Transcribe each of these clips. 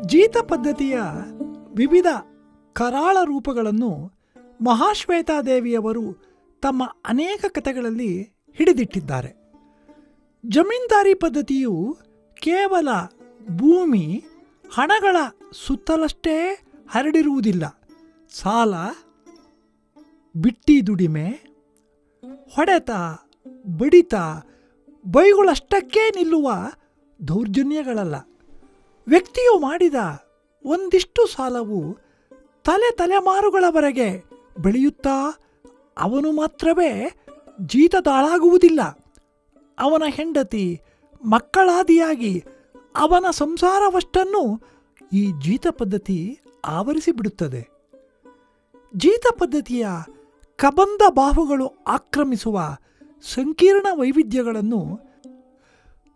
ಜೀತ ಪದ್ಧತಿಯ ವಿವಿಧ ಕರಾಳ ರೂಪಗಳನ್ನು ಮಹಾಶ್ವೇತಾದೇವಿಯವರು ತಮ್ಮ ಅನೇಕ ಕಥೆಗಳಲ್ಲಿ ಹಿಡಿದಿಟ್ಟಿದ್ದಾರೆ. ಜಮೀನ್ದಾರಿ ಪದ್ಧತಿಯು ಕೇವಲ ಭೂಮಿ, ಹಣಗಳ ಸುತ್ತಲಷ್ಟೇ ಹರಡಿರುವುದಿಲ್ಲ. ಸಾಲ, ಬಿಟ್ಟಿ ದುಡಿಮೆ, ಹೊಡೆತ, ಬಡಿತ, ಬೈಗುಳಷ್ಟಕ್ಕೇ ನಿಲ್ಲುವ ದೌರ್ಜನ್ಯಗಳಲ್ಲ. ವ್ಯಕ್ತಿಯು ಮಾಡಿದ ಒಂದಿಷ್ಟು ಸಾಲವು ತಲೆಮಾರುಗಳವರೆಗೆ ಬೆಳೆಯುತ್ತಾ ಅವನು ಮಾತ್ರವೇ ಜೀತದಾಳಾಗುವುದಿಲ್ಲ. ಅವನ ಹೆಂಡತಿ, ಮಕ್ಕಳಾದಿಯಾಗಿ ಅವನ ಸಂಸಾರವಷ್ಟನ್ನು ಈ ಜೀತ ಪದ್ಧತಿ ಆವರಿಸಿಬಿಡುತ್ತದೆ. ಜೀತ ಪದ್ಧತಿಯ ಕಬಂಧ ಬಾಹುಗಳು ಆಕ್ರಮಿಸುವ ಸಂಕೀರ್ಣ ವೈವಿಧ್ಯಗಳನ್ನು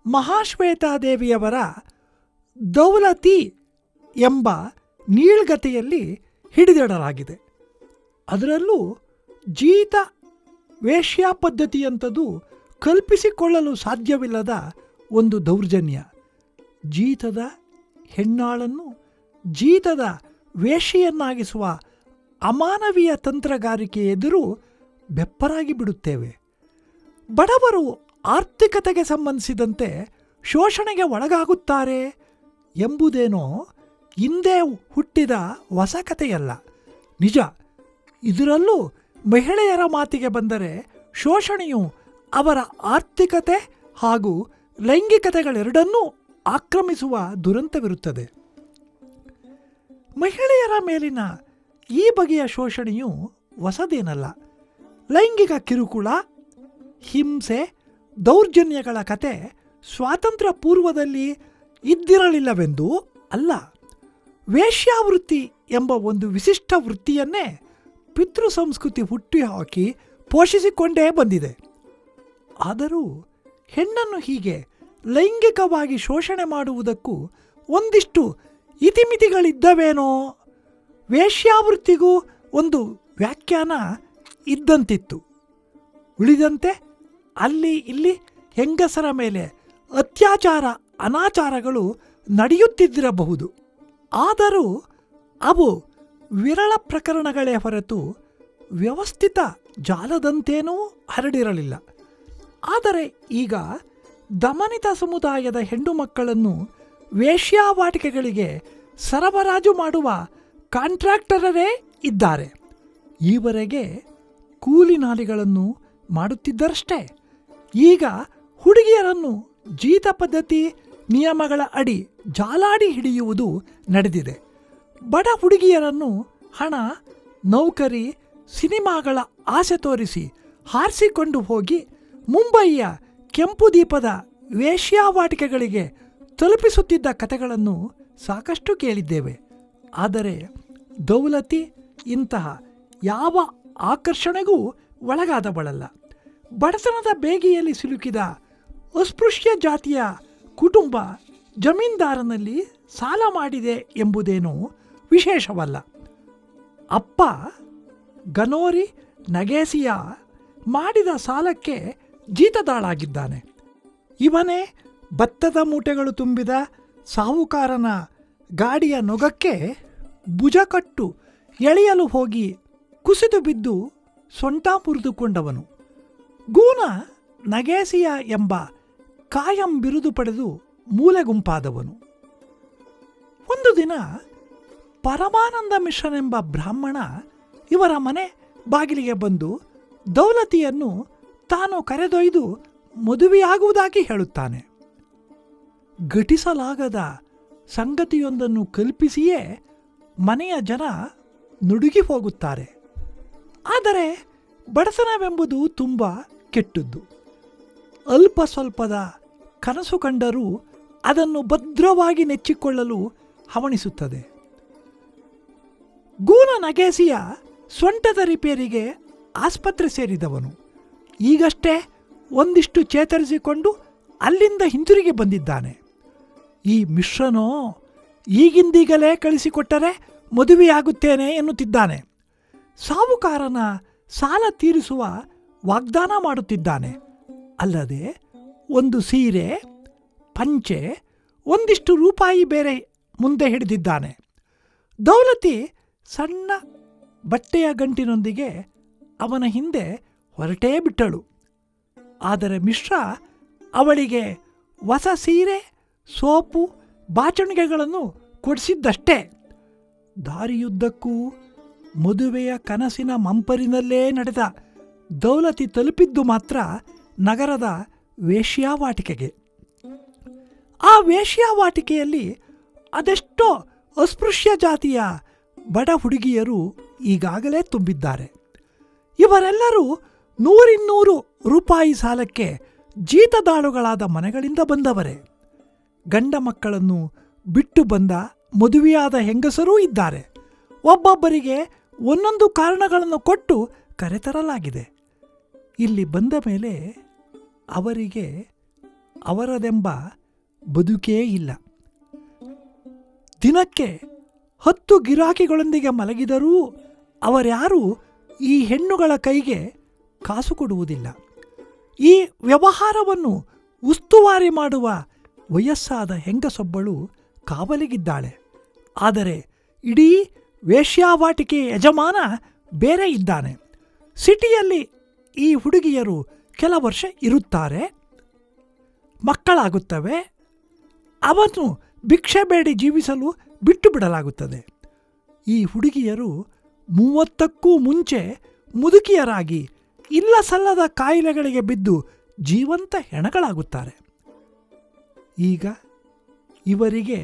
ಮಹಾಶ್ವೇತಾದೇವಿಯವರ ದೌಲತಿ ಎಂಬ ನೀಳ್ಗತೆಯಲ್ಲಿ ಹಿಡಿದಿಡಲಾಗಿದೆ. ಅದರಲ್ಲೂ ಜೀತ ವೇಶ್ಯಾ ಪದ್ಧತಿಯಂಥದ್ದು ಕಲ್ಪಿಸಿಕೊಳ್ಳಲು ಸಾಧ್ಯವಿಲ್ಲದ ಒಂದು ದೌರ್ಜನ್ಯ. ಜೀತದ ಹೆಣ್ಣಾಳನ್ನು ಜೀತದ ವೇಶ್ಯೆಯನ್ನಾಗಿಸುವ ಅಮಾನವೀಯ ತಂತ್ರಗಾರಿಕೆ ಎದುರು ಬೆಪ್ಪರಾಗಿ ಬಿಡುತ್ತೇವೆ. ಬಡವರು ಆರ್ಥಿಕತೆಗೆ ಸಂಬಂಧಿಸಿದಂತೆ ಶೋಷಣೆಗೆ ಒಳಗಾಗುತ್ತಾರೆ ಎಂಬುದೇನೋ ಹಿಂದೆ ಹುಟ್ಟಿದ ಹೊಸ ಕಥೆಯಲ್ಲ, ನಿಜ. ಇದರಲ್ಲೂ ಮಹಿಳೆಯರ ಮಾತಿಗೆ ಬಂದರೆ ಶೋಷಣೆಯು ಅವರ ಆರ್ಥಿಕತೆ ಹಾಗೂ ಲೈಂಗಿಕತೆಗಳೆರಡನ್ನೂ ಆಕ್ರಮಿಸುವ ದುರಂತವಿರುತ್ತದೆ. ಮಹಿಳೆಯರ ಮೇಲಿನ ಈ ಬಗೆಯ ಶೋಷಣೆಯು ಹೊಸದೇನಲ್ಲ. ಲೈಂಗಿಕ ಕಿರುಕುಳ, ಹಿಂಸೆ, ದೌರ್ಜನ್ಯಗಳ ಕತೆ ಸ್ವಾತಂತ್ರ್ಯ ಪೂರ್ವದಲ್ಲಿ ಇದ್ದಿರಲಿಲ್ಲವೆಂದೂ ಅಲ್ಲ. ವೇಶ್ಯಾವೃತ್ತಿ ಎಂಬ ಒಂದು ವಿಶಿಷ್ಟ ವೃತ್ತಿಯನ್ನೇ ಪಿತೃ ಸಂಸ್ಕೃತಿ ಹುಟ್ಟುಹಾಕಿ ಪೋಷಿಸಿಕೊಂಡೇ ಬಂದಿದೆ. ಆದರೂ ಹೆಣ್ಣನ್ನು ಹೀಗೆ ಲೈಂಗಿಕವಾಗಿ ಶೋಷಣೆ ಮಾಡುವುದಕ್ಕೂ ಒಂದಿಷ್ಟು ಇತಿಮಿತಿಗಳಿದ್ದವೇನೋ. ವೇಶ್ಯಾವೃತ್ತಿಗೂ ಒಂದು ವ್ಯಾಖ್ಯಾನ ಇದ್ದಂತಿತ್ತು. ಉಳಿದಂತೆ ಅಲ್ಲಿ ಇಲ್ಲಿ ಹೆಂಗಸರ ಮೇಲೆ ಅತ್ಯಾಚಾರ, ಅನಾಚಾರಗಳು ನಡೆಯುತ್ತಿದ್ದಿರಬಹುದು. ಆದರೂ ಅವು ವಿರಳ ಪ್ರಕರಣಗಳೇ ಹೊರತು ವ್ಯವಸ್ಥಿತ ಜಾಲದಂತೇನೂ ಹರಡಿರಲಿಲ್ಲ. ಆದರೆ ಈಗ ದಮನಿತ ಸಮುದಾಯದ ಹೆಣ್ಣು ಮಕ್ಕಳನ್ನು ವೇಶ್ಯಾವಾಟಿಕೆಗಳಿಗೆ ಸರಬರಾಜು ಮಾಡುವ ಕಾಂಟ್ರಾಕ್ಟರರೇ ಇದ್ದಾರೆ. ಈವರೆಗೆ ಕೂಲಿ ನಾಲಿಗಳನ್ನು ಮಾಡುತ್ತಿದ್ದರಷ್ಟೇ. ಈಗ ಹುಡುಗಿಯರನ್ನು ಜೀತ ಪದ್ಧತಿ ನಿಯಮಗಳ ಅಡಿ ಜಾಲಾಡಿ ಹಿಡಿಯುವುದು ನಡೆದಿದೆ. ಬಡ ಹುಡುಗಿಯರನ್ನು ಹಣ, ನೌಕರಿ, ಸಿನಿಮಾಗಳ ಆಸೆ ತೋರಿಸಿ ಹಾರಿಸಿಕೊಂಡು ಹೋಗಿ ಮುಂಬಯಿಯ ಕೆಂಪು ದೀಪದ ವೇಶ್ಯಾವಾಟಿಕೆಗಳಿಗೆ ತಲುಪಿಸುತ್ತಿದ್ದ ಕಥೆಗಳನ್ನು ಸಾಕಷ್ಟು ಕೇಳಿದ್ದೇವೆ. ಆದರೆ ದೌಲತಿ ಇಂತಹ ಯಾವ ಆಕರ್ಷಣೆಗೂ ಒಳಗಾದವಳಲ್ಲ. ಬಡತನದ ಬೇಗೆಯಲ್ಲಿ ಸಿಲುಕಿದ ಅಸ್ಪೃಶ್ಯ ಜಾತಿಯ ಕುಟುಂಬ ಜಮೀನ್ದಾರನಲ್ಲಿ ಸಾಲ ಮಾಡಿದೆ ಎಂಬುದೇನೂ ವಿಶೇಷವಲ್ಲ. ಅಪ್ಪ ಗನೋರಿ ನಗೇಸಿಯ ಮಾಡಿದ ಸಾಲಕ್ಕೆ ಜೀತದಾಳಾಗಿದ್ದಾನೆ. ಇವನೇ ಭತ್ತದ ಮೂಟೆಗಳು ತುಂಬಿದ ಸಾಹುಕಾರನ ಗಾಡಿಯ ನೊಗಕ್ಕೆ ಭುಜಕಟ್ಟು ಎಳೆಯಲು ಹೋಗಿ ಕುಸಿದು ಬಿದ್ದು ಸೊಂಟ ಮುರಿದುಕೊಂಡವನು. ಗೂನ ನಗೇಸಿಯ ಎಂಬ ಕಾಯಂ ಬಿರುದು ಪಡೆದು ಮೂಲೆ ಗುಂಪಾದವನು. ಒಂದು ದಿನ ಪರಮಾನಂದ ಮಿಶ್ರನೆಂಬ ಬ್ರಾಹ್ಮಣ ಇವರ ಮನೆ ಬಾಗಿಲಿಗೆ ಬಂದು ದೌಲತಿಯನ್ನು ತಾನು ಕರೆದೊಯ್ದು ಮದುವೆಯಾಗುವುದಾಗಿ ಹೇಳುತ್ತಾನೆ. ಘಟಿಸಲಾಗದ ಸಂಗತಿಯೊಂದನ್ನು ಕಲ್ಪಿಸಿಯೇ ಮನೆಯ ಜನ ನುಡುಗಿ ಹೋಗುತ್ತಾರೆ. ಆದರೆ ಬಡತನವೆಂಬುದು ತುಂಬ ಕೆಟ್ಟದ್ದು. ಅಲ್ಪ ಸ್ವಲ್ಪದ ಕನಸು ಕಂಡರೂ ಅದನ್ನು ಭದ್ರವಾಗಿ ನೆಚ್ಚಿಕೊಳ್ಳಲು ಹವಣಿಸುತ್ತದೆ. ಗೂನ ನಗೇಸಿಯ ಸೊಂಟದ ರಿಪೇರಿಗೆ ಆಸ್ಪತ್ರೆ ಸೇರಿದವನು. ಈಗಷ್ಟೇ ಒಂದಿಷ್ಟು ಚೇತರಿಸಿಕೊಂಡು ಅಲ್ಲಿಂದ ಹಿಂತಿರುಗಿ ಬಂದಿದ್ದಾನೆ. ಈ ಮಿಶ್ರನೋ ಈಗಿಂದೀಗಲೇ ಕಳಿಸಿಕೊಟ್ಟರೆ ಮದುವೆಯಾಗುತ್ತೇನೆ ಎನ್ನುತ್ತಿದ್ದಾನೆ. ಸಾಹುಕಾರನ ಸಾಲ ತೀರಿಸುವ ವಾಗ್ದಾನ ಮಾಡುತ್ತಿದ್ದಾನೆ. ಅಲ್ಲದೆ ಒಂದು ಸೀರೆ, ಪಂಚೆ, ಒಂದಿಷ್ಟು ರೂಪಾಯಿ ಬೇರೆ ಮುಂದೆ ಹಿಡಿದಿದ್ದಾನೆ. ದೌಲತಿ ಸಣ್ಣ ಬಟ್ಟೆಯ ಗಂಟಿನೊಂದಿಗೆ ಅವನ ಹಿಂದೆ ಹೊರಟೇ ಬಿಟ್ಟಳು. ಆದರೆ ಮಿಶ್ರಾ ಅವಳಿಗೆ ಹೊಸ ಸೀರೆ, ಸೋಪು, ಬಾಚಣಿಗೆಗಳನ್ನು ಕೊಡಿಸಿದ್ದಷ್ಟೇ. ದಾರಿಯುದ್ದಕ್ಕೂ ಮದುವೆಯ ಕನಸಿನ ಮಂಪರಿನಲ್ಲೇ ನಡೆದ ದೌಲತಿ ತಲುಪಿದ್ದು ಮಾತ್ರ ನಗರದ ವೇಶ್ಯಾವಾಟಿಕೆಗೆ. ಆ ವೇಶ್ಯಾವಾಟಿಕೆಯಲ್ಲಿ ಅದೆಷ್ಟೋ ಅಸ್ಪೃಶ್ಯ ಜಾತಿಯ ಬಡ ಹುಡುಗಿಯರು ಈಗಾಗಲೇ ತುಂಬಿದ್ದಾರೆ. ಇವರೆಲ್ಲರೂ 100-200 ರೂಪಾಯಿ ಸಾಲಕ್ಕೆ ಜೀತದಾಳುಗಳಾದ ಮನೆಗಳಿಂದ ಬಂದವರೇ. ಗಂಡ ಮಕ್ಕಳನ್ನು ಬಿಟ್ಟು ಬಂದ ಮದುವೆಯಾದ ಹೆಂಗಸರೂ ಇದ್ದಾರೆ. ಒಬ್ಬೊಬ್ಬರಿಗೆ ಒಂದೊಂದು ಕಾರಣಗಳನ್ನು ಕೊಟ್ಟು ಕರೆತರಲಾಗಿದೆ. ಇಲ್ಲಿ ಬಂದ ಮೇಲೆ ಅವರಿಗೆ ಅವರದೆಂಬ ಬದುಕೇ ಇಲ್ಲ. ದಿನಕ್ಕೆ 10 ಗಿರಾಕಿಗಳೊಂದಿಗೆ ಮಲಗಿದರೂ ಅವರ್ಯಾರೂ ಈ ಹೆಣ್ಣುಗಳ ಕೈಗೆ ಕಾಸು ಕೊಡುವುದಿಲ್ಲ. ಈ ವ್ಯವಹಾರವನ್ನು ಉಸ್ತುವಾರಿ ಮಾಡುವ ವಯಸ್ಸಾದ ಹೆಂಗಸೊಬ್ಬಳು ಕಾವಲಿಗಿದ್ದಾಳೆ. ಆದರೆ ಇಡೀ ವೇಶ್ಯಾವಾಟಿಕೆಯ ಯಜಮಾನ ಬೇರೆ ಇದ್ದಾನೆ. ಸಿಟಿಯಲ್ಲಿ ಈ ಹುಡುಗಿಯರು ಕೆಲ ವರ್ಷ ಇರುತ್ತಾರೆ, ಮಕ್ಕಳಾಗುತ್ತವೆ, ಅವನು ಭಿಕ್ಷೆ ಬೇಡಿ ಜೀವಿಸಲು ಬಿಟ್ಟು ಬಿಡಲಾಗುತ್ತದೆ. ಈ ಹುಡುಗಿಯರು 30ಕ್ಕೂ ಮುಂಚೆ ಮುದುಕಿಯರಾಗಿ ಇಲ್ಲ ಸಲ್ಲದ ಕಾಯಿಲೆಗಳಿಗೆ ಬಿದ್ದು ಜೀವಂತ ಹೆಣಗಳಾಗುತ್ತಾರೆ. ಈಗ ಇವರಿಗೆ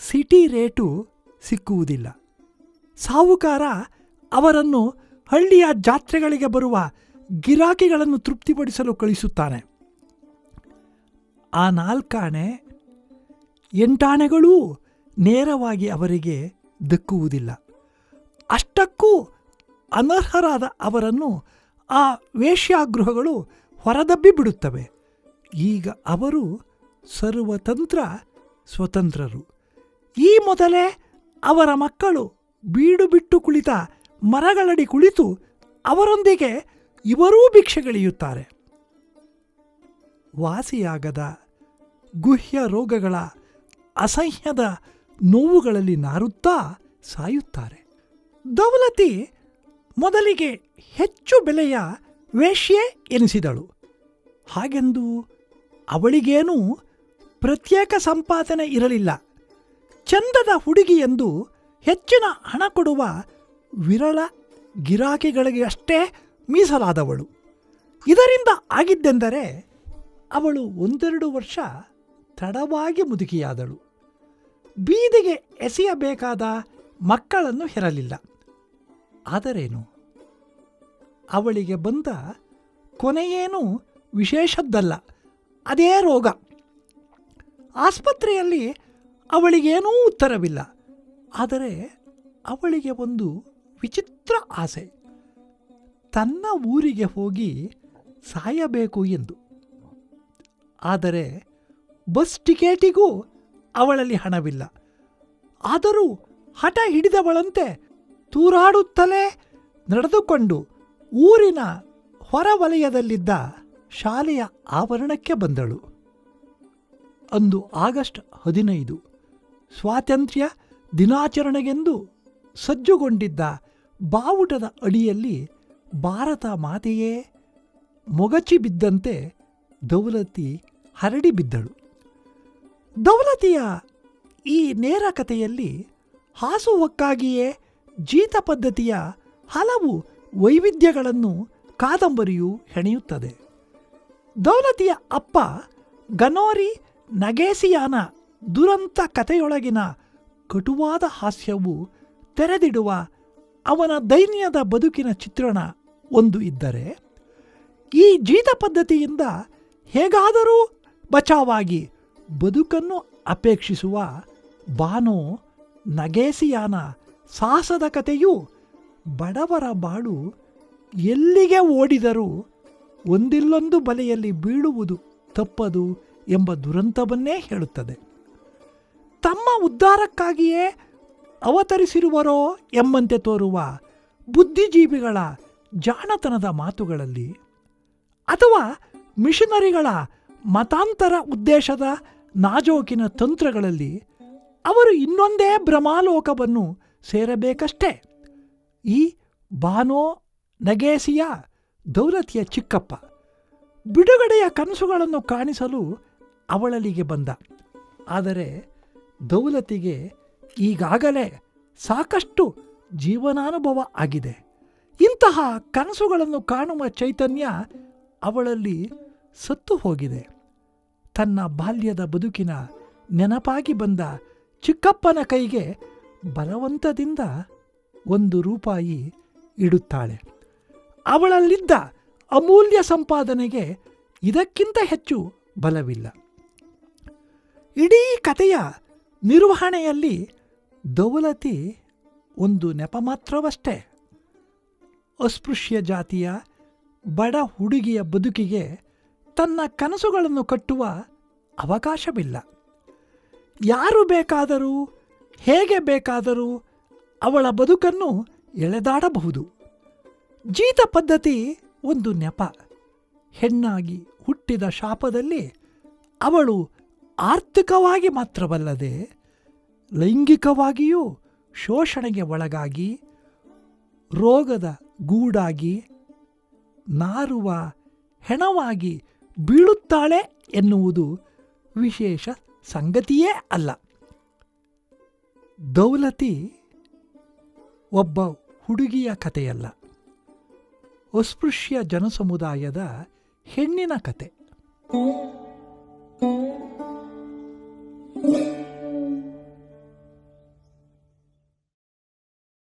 ಸಿಟಿ ರೇಟು ಸಿಕ್ಕುವುದಿಲ್ಲ. ಸಾಹುಕಾರ ಅವರನ್ನು ಹಳ್ಳಿಯ ಜಾತ್ರೆಗಳಿಗೆ ಬರುವ ಗಿರಾಕಿಗಳನ್ನು ತೃಪ್ತಿಪಡಿಸಲು ಕಳಿಸುತ್ತಾನೆ. ಆ 4 ಆಣೆ 8 ಆಣೆಗಳೂ ನೇರವಾಗಿ ಅವರಿಗೆ ದಕ್ಕುವುದಿಲ್ಲ. ಅಷ್ಟಕ್ಕೂ ಅನರ್ಹರಾದ ಅವರನ್ನು ಆ ವೇಶ್ಯಾಗೃಹಗಳು ಹೊರದಬ್ಬಿ ಬಿಡುತ್ತವೆ. ಈಗ ಅವರು ಸರ್ವತಂತ್ರ ಸ್ವತಂತ್ರರು. ಈ ಮೊದಲೇ ಅವರ ಮಕ್ಕಳು ಬೀಡು ಬಿಟ್ಟು ಕುಳಿತ ಮರಗಳಡಿ ಕುಳಿತು ಅವರೊಂದಿಗೆ ಇವರೂ ಭಿಕ್ಷೆಗಿಳಿಯುತ್ತಾರೆ. ವಾಸಿಯಾಗದ ಗುಹ್ಯ ರೋಗಗಳ ಅಸಹ್ಯದ ನೋವುಗಳಲ್ಲಿ ನಾರುತ್ತಾ ಸಾಯುತ್ತಾರೆ. ದೌಲತಿ ಮೊದಲಿಗೆ ಹೆಚ್ಚು ಬೆಲೆಯ ವೇಶ್ಯೆ ಎನಿಸಿದಳು. ಹಾಗೆಂದು ಅವಳಿಗೇನೂ ಪ್ರತ್ಯೇಕ ಸಂಪಾದನೆ ಇರಲಿಲ್ಲ. ಚಂದದ ಹುಡುಗಿ ಎಂದು ಹೆಚ್ಚಿನ ಹಣ ಕೊಡುವ ವಿರಳ ಗಿರಾಕಿಗಳಿಗೆ ಅಷ್ಟೇ ಮೀಸಲಾದವಳು. ಇದರಿಂದ ಆಗಿದ್ದೆಂದರೆ ಅವಳು 1-2 ವರ್ಷ ತಡವಾಗಿ ಮುದುಕಿಯಾದಳು. ಬೀದಿಗೆ ಎಸೆಯಬೇಕಾದ ಮಕ್ಕಳನ್ನು ಹೆರಲಿಲ್ಲ. ಆದರೇನು, ಅವಳಿಗೆ ಬಂದ ಕೊನೆಯೇನೂ ವಿಶೇಷದ್ದಲ್ಲ, ಅದೇ ರೋಗ. ಆಸ್ಪತ್ರೆಯಲ್ಲಿ ಅವಳಿಗೇನೂ ಉತ್ತರವಿಲ್ಲ. ಆದರೆ ಅವಳಿಗೆ ಒಂದು ವಿಚಿತ್ರ ಆಸೆ, ತನ್ನ ಊರಿಗೆ ಹೋಗಿ ಸಾಯಬೇಕು ಎಂದು. ಆದರೆ ಬಸ್ ಟಿಕೆಟಿಗೂ ಅವಳಲ್ಲಿ ಹಣವಿಲ್ಲ. ಆದರೂ ಹಠ ಹಿಡಿದವಳಂತೆ ತೂರಾಡುತ್ತಲೇ ನಡೆದುಕೊಂಡು ಊರಿನ ಹೊರವಲಯದಲ್ಲಿದ್ದ ಶಾಲೆಯ ಆವರಣಕ್ಕೆ ಬಂದಳು. ಅಂದು ಆಗಸ್ಟ್ 15, ಸ್ವಾತಂತ್ರ್ಯ ದಿನಾಚರಣೆಗೆಂದು ಸಜ್ಜುಗೊಂಡಿದ್ದ ಬಾವುಟದ ಅಡಿಯಲ್ಲಿ ಭಾರತ ಮಾತೆಯೇ ಮೊಗಚಿ ಬಿದ್ದಂತೆ ದೌಲತಿ ಹರಡಿ ಬಿದ್ದಳು. ದೌಲತಿಯ ಈ ನೇರ ಕಥೆಯಲ್ಲಿ ಹಾಸುಹೊಕ್ಕಾಗಿಯೇ ಜೀತ ಪದ್ಧತಿಯ ಹಲವು ವೈವಿಧ್ಯಗಳನ್ನು ಕಾದಂಬರಿಯು ಹೆಣೆಯುತ್ತದೆ. ದೌಲತಿಯ ಅಪ್ಪ ಗನೋರಿ ನಗೇಸಿಯಾನ ದುರಂತ ಕಥೆಯೊಳಗಿನ ಕಟುವಾದ ಹಾಸ್ಯವು ತೆರೆದಿಡುವ ಅವನ ದೈನ್ಯದ ಬದುಕಿನ ಚಿತ್ರಣ ಒಂದು ಇದ್ದರೆ, ಈ ಜೀತ ಪದ್ಧತಿಯಿಂದ ಹೇಗಾದರೂ ಬಚಾವಾಗಿ ಬದುಕನ್ನು ಅಪೇಕ್ಷಿಸುವ ಬಾನೋ ನಗೇಸಿಯಾನ ಸಾಹಸದ ಕಥೆಯು ಬಡವರ ಬಾಳು ಎಲ್ಲಿಗೆ ಓಡಿದರೂ ಒಂದಿಲ್ಲೊಂದು ಬಲೆಯಲ್ಲಿ ಬೀಳುವುದು ತಪ್ಪದು ಎಂಬ ದುರಂತವನ್ನೇ ಹೇಳುತ್ತದೆ. ತಮ್ಮ ಉದ್ಧಾರಕ್ಕಾಗಿಯೇ ಅವತರಿಸಿರುವರೋ ಎಂಬಂತೆ ತೋರುವ ಬುದ್ಧಿಜೀವಿಗಳ ಜಾಣತನದ ಮಾತುಗಳಲ್ಲಿ ಅಥವಾ ಮಿಷನರಿಗಳ ಮತಾಂತರ ಉದ್ದೇಶದ ನಾಜೂಕಿನ ತಂತ್ರಗಳಲ್ಲಿ ಅವರು ಇನ್ನೊಂದೇ ಭ್ರಮಾಲೋಕವನ್ನು ಸೇರಬೇಕಷ್ಟೇ. ಈ ಬಾನೋ ನಗೇಸಿಯ ದೌಲತಿಯ ಚಿಕ್ಕಪ್ಪ ಬಿಡುಗಡೆಯ ಕನಸುಗಳನ್ನು ಕಾಣಿಸಲು ಅವಳಲ್ಲಿಗೆ ಬಂದ. ಆದರೆ ದೌಲತಿಗೆ ಈಗಾಗಲೇ ಸಾಕಷ್ಟು ಜೀವನಾನುಭವ ಆಗಿದೆ. ಇಂತಹ ಕನಸುಗಳನ್ನು ಕಾಣುವ ಚೈತನ್ಯ ಅವಳಲ್ಲಿ ಸತ್ತು ಹೋಗಿದೆ. ತನ್ನ ಬಾಲ್ಯದ ಬದುಕಿನ ನೆನಪಾಗಿ ಬಂದ ಚಿಕ್ಕಪ್ಪನ ಕೈಗೆ ಬಲವಂತದಿಂದ 1 ರೂಪಾಯಿ ಇಡುತ್ತಾಳೆ. ಅವಳಲ್ಲಿದ್ದ ಅಮೂಲ್ಯ ಸಂಪಾದನೆಗೆ ಇದಕ್ಕಿಂತ ಹೆಚ್ಚು ಬಲವಿಲ್ಲ. ಇಡೀ ಕಥೆಯ ನಿರ್ವಹಣೆಯಲ್ಲಿ ದೌಲತಿ ಒಂದು ನೆಪ ಮಾತ್ರವಷ್ಟೇ. ಅಸ್ಪೃಶ್ಯ ಜಾತಿಯ ಬಡ ಹುಡುಗಿಯ ಬದುಕಿಗೆ ತನ್ನ ಕನಸುಗಳನ್ನು ಕಟ್ಟುವ ಅವಕಾಶವಿಲ್ಲ. ಯಾರು ಬೇಕಾದರೂ ಹೇಗೆ ಬೇಕಾದರೂ ಅವಳ ಬದುಕನ್ನು ಎಳೆದಾಡಬಹುದು. ಜೀತ ಪದ್ಧತಿ ಒಂದು ನೆಪ. ಹೆಣ್ಣಾಗಿ ಹುಟ್ಟಿದ ಶಾಪದಲ್ಲಿ ಅವಳು ಆರ್ಥಿಕವಾಗಿ ಮಾತ್ರವಲ್ಲದೆ ಲೈಂಗಿಕವಾಗಿಯೂ ಶೋಷಣೆಗೆ ಒಳಗಾಗಿ ರೋಗದ ಗೂಡಾಗಿ ನಾರುವ ಹೆಣವಾಗಿ ಬೀಳುತ್ತಾಳೆ ಎನ್ನುವುದು ವಿಶೇಷ ಸಂಗತಿಯೇ ಅಲ್ಲ. ದೌಲತಿ ಒಬ್ಬ ಹುಡುಗಿಯ ಕಥೆಯಲ್ಲ, ಅಸ್ಪೃಶ್ಯ ಜನಸಮುದಾಯದ ಹೆಣ್ಣಿನ ಕತೆ.